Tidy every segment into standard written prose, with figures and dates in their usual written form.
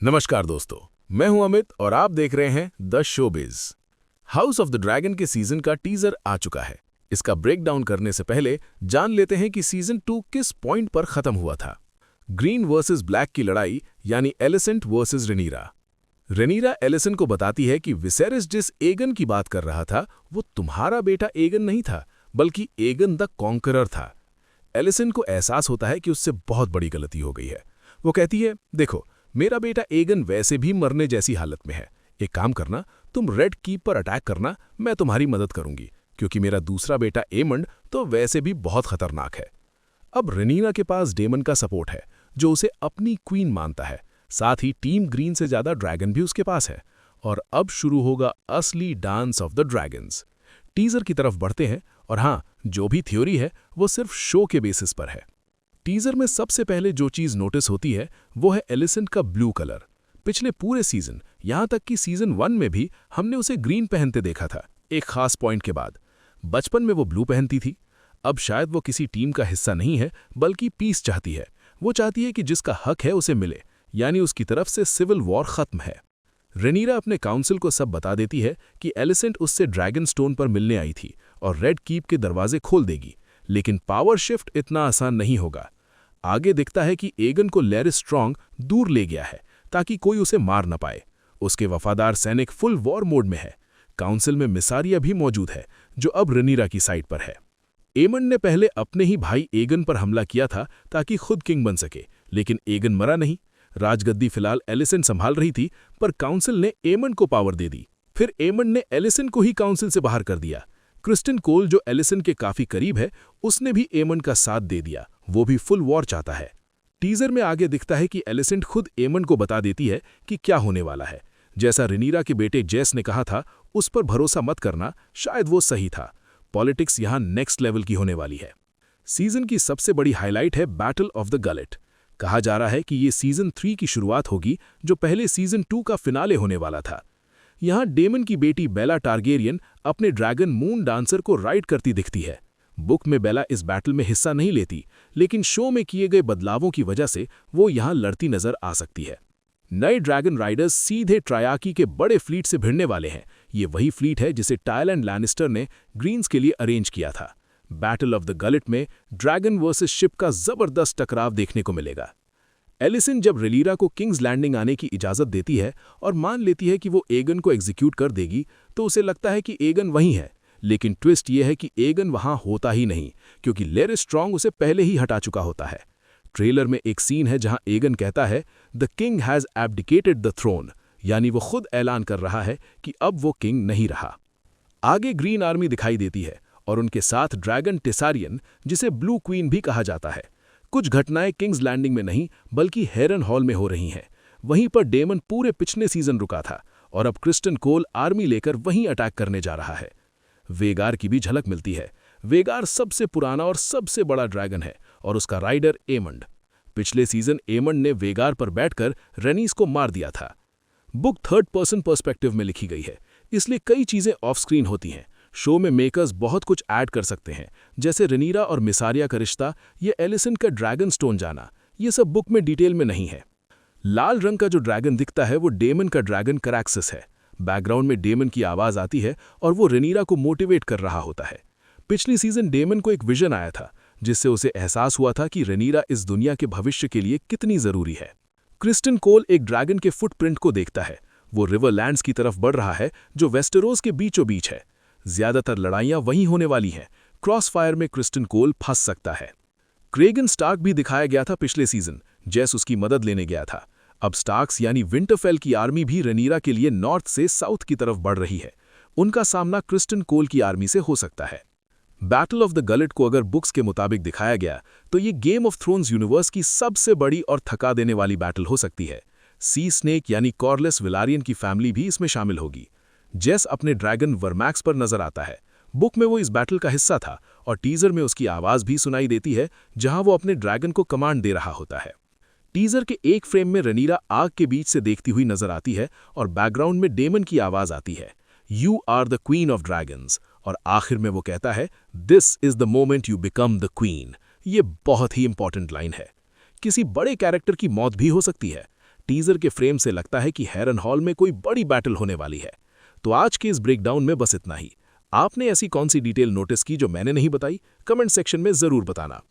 नमस्कार दोस्तों, मैं हूं अमित और आप देख रहे हैं the showbiz. House of the dragon के सीजन का टीजर आ चुका है। इसका ब्रेकडाउन करने से पहले जान लेते हैं कि सीजन 2 किस पॉइंट पर खत्म हुआ था। ग्रीन वर्सेस ब्लैक की लड़ाई, यानी एलिसेंट वर्सेस रेनीरा। रेनीरा एलिसेंट को बताती है कि विसेरिस जिस एगन की बात कर रहा था वो तुम्हारा बेटा एगन नहीं था, बल्कि एगन द कॉन्करर था। एलिसेंट को एहसास होता है कि उससे बहुत बड़ी गलती हो गई है। वो कहती है, देखो मेरा बेटा एगन वैसे भी मरने जैसी हालत में है। एक काम करना, तुम रेड कीप पर अटैक करना, मैं तुम्हारी मदद करूंगी, क्योंकि मेरा दूसरा बेटा एमंड तो वैसे भी बहुत खतरनाक है। अब रेनीरा के पास डेमन का सपोर्ट है, जो उसे अपनी क्वीन मानता है। साथ ही टीम ग्रीन से ज्यादा ड्रैगन भी उसके पास है। और अब शुरू होगा असली dance of the dragons. Teaser की तरफ बढ़ते हैं, और हाँ, जो भी थ्योरी है वो सिर्फ शो के बेसिस पर है। टीजर में सबसे पहले जो चीज नोटिस होती है वो है एलिसेंट का ब्लू कलर। पिछले पूरे सीजन, यहां तक कि सीजन 1 में भी हमने उसे ग्रीन पहनते देखा था, एक खास पॉइंट के बाद। बचपन में वो ब्लू पहनती थी। अब शायद वो किसी टीम का हिस्सा नहीं है, बल्कि पीस चाहती है। वो चाहती है कि जिसका हक है उसे मिले, यानी उसकी तरफ से सिविल वॉर खत्म है। रेनीरा अपने काउंसिल को सब बता देती है कि एलिसेंट उससे ड्रैगन स्टोन पर मिलने आई थी और रेड कीप के दरवाजे खोल देगी। लेकिन पावर शिफ्ट इतना आसान नहीं होगा। आगे दिखता है कि एगन को लैरिस स्ट्रॉन्ग दूर ले गया है ताकि कोई उसे मार न पाए। उसके वफादार सैनिक फुल वॉर मोड में है। काउंसिल में मिसारिया भी मौजूद है, जो अब रेनीरा की साइड पर है। एमंड ने पहले अपने ही भाई एगन पर हमला किया था ताकि खुद किंग बन सके, लेकिन एगन मरा नहीं। राजगद्दी फिलहाल एलिसेंट संभाल रही थी, पर काउंसिल ने एमंड को पावर दे दी। फिर एमंड ने एलिसेंट को ही काउंसिल से बाहर कर दिया। क्रिस्टन कोल, जो एलिसेंट के काफी करीब है, उसने भी एमंड का साथ दे दिया। वो भी फुल वॉर चाहता है। टीजर में आगे दिखता है कि एलिसेंट खुद एमंड को बता देती है कि क्या होने वाला है। जैसा रेनीरा के बेटे जेस ने कहा था, उस पर भरोसा मत करना, शायद वो सही था। पॉलिटिक्स यहां नेक्स्ट लेवल की होने वाली है। सीजन की सबसे बड़ी हाईलाइट है बैटल ऑफ द गलेट। कहा जा रहा है कि ये सीजन 3 की शुरुआत होगी, जो पहले सीजन 2 का फिनाले होने वाला था। यहां डेमन की बेटी बेला टारगेरियन अपने ड्रैगन मून डांसर को राइड करती दिखती है। बुक में बेला इस बैटल में हिस्सा नहीं लेती, लेकिन शो में किए गए बदलावों की वजह से वो यहां लड़ती नजर आ सकती है। नए ड्रैगन राइडर्स सीधे ट्रायाकी के बड़े फ्लीट से भिड़ने वाले हैं। ये वही फ्लीट है जिसे टायलैंड लैनिस्टर ने ग्रीन्स के लिए अरेंज किया था। बैटल ऑफ द गलेट में ड्रैगन वर्सेस शिप का जबरदस्त टकराव देखने को मिलेगा। एलिसेंट जब रेनीरा को किंग्स लैंडिंग आने की इजाजत देती है और मान लेती है कि वो एगन को एग्जीक्यूट कर देगी, तो उसे लगता है कि एगन वहीं है। लेकिन ट्विस्ट ये है कि एगन वहां होता ही नहीं, क्योंकि लैरिस स्ट्रॉन्ग उसे पहले ही हटा चुका होता है। ट्रेलर में एक सीन है जहां एगन कहता है, the king has abdicated the throne, यानी वो खुद ऐलान कर रहा है कि अब वो किंग नहीं रहा। आगे ग्रीन आर्मी दिखाई देती है और उनके साथ ड्रैगन टेसारियन, जिसे ब्लू क्वीन भी कहा जाता है। कुछ घटनाएं किंग्स लैंडिंग में नहीं, बल्कि हेरन हॉल में हो रही हैं। वहीं पर डेमन पूरे पिछले सीजन रुका था और अब क्रिस्टन कोल आर्मी लेकर वहीं अटैक करने जा रहा है। वेगार की भी झलक मिलती है। वेगार सबसे पुराना और सबसे बड़ा ड्रैगन है और उसका राइडर एमंड। पिछले सीजन एमंड ने वेगार पर बैठकर रेनीस को मार दिया था। बुक थर्ड पर्सन पर्सपेक्टिव में लिखी गई है, इसलिए कई चीजें ऑफ स्क्रीन होती हैं। शो में मेकर्स बहुत कुछ ऐड कर सकते हैं, जैसे रेनीरा और मिसारिया का रिश्ता, ये एलिसेंट का ड्रैगन स्टोन जाना। ये सब बुक में डिटेल में नहीं है। लाल रंग का जो ड्रैगन दिखता है वो डेमन का ड्रैगन करैक्सिस है। बैकग्राउंड में डेमन की आवाज आती है और वो रेनीरा को मोटिवेट कर रहा होता है। पिछली सीजन डेमन को एक विजन आया था, जिससे उसे एहसास हुआ था कि रेनीरा इस दुनिया के भविष्य के लिए कितनी जरूरी है। क्रिस्टन कोल एक ड्रैगन के फुटप्रिंट को देखता है। वो रिवरलैंड्स की तरफ बढ़ रहा है, जो वेस्टेरोस के बीचों बीच है। ज्यादातर लड़ाइयां वहीं होने वाली हैं। क्रॉसफायर में क्रिस्टन कोल फंस सकता है। क्रेगन स्टार्क भी दिखाया गया था पिछले सीजन, जैस उसकी मदद लेने गया था। अब स्टार्क्स यानी विंटरफेल की आर्मी भी रेनीरा के लिए नॉर्थ से साउथ की तरफ बढ़ रही है। उनका सामना क्रिस्टन कोल की आर्मी से हो सकता है। बैटल ऑफ द गलेट को अगर बुक्स के मुताबिक दिखाया गया तो ये गेम ऑफ थ्रोन्स यूनिवर्स की सबसे बड़ी और थका देने वाली बैटल हो सकती है। सी स्नेक यानी कॉर्लिस विलारियन की फैमिली भी इसमें शामिल होगी। जेस अपने ड्रैगन वर्मैक्स पर नजर आता है। बुक में वो इस बैटल का हिस्सा था और टीजर में उसकी आवाज भी सुनाई देती है, जहां वो अपने ड्रैगन को कमांड दे रहा होता है। टीजर के एक फ्रेम में रेनीरा आग के बीच से देखती हुई नजर आती है और बैकग्राउंड में डेमन की आवाज आती है, you are the queen of dragons. और आखिर में वो कहता है, this is the moment you become the queen. ये बहुत ही इंपॉर्टेंट लाइन है। किसी बड़े कैरेक्टर की मौत भी हो सकती है। टीजर के फ्रेम से लगता है कि हैरन हॉल में कोई बड़ी बैटल होने वाली है। तो आज के इस ब्रेकडाउन में बस इतना ही। आपने ऐसी कौन सी डिटेल नोटिस की जो मैंने नहीं बताई, कमेंट सेक्शन में ज़रूर बताना।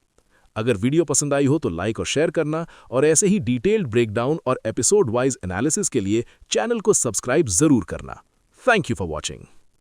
अगर वीडियो पसंद आई हो तो लाइक और शेयर करना, और ऐसे ही डिटेल्ड ब्रेकडाउन और एपिसोड वाइज एनालिसिस के लिए चैनल को सब्सक्राइब ज़रूर करना। Thank you for watching.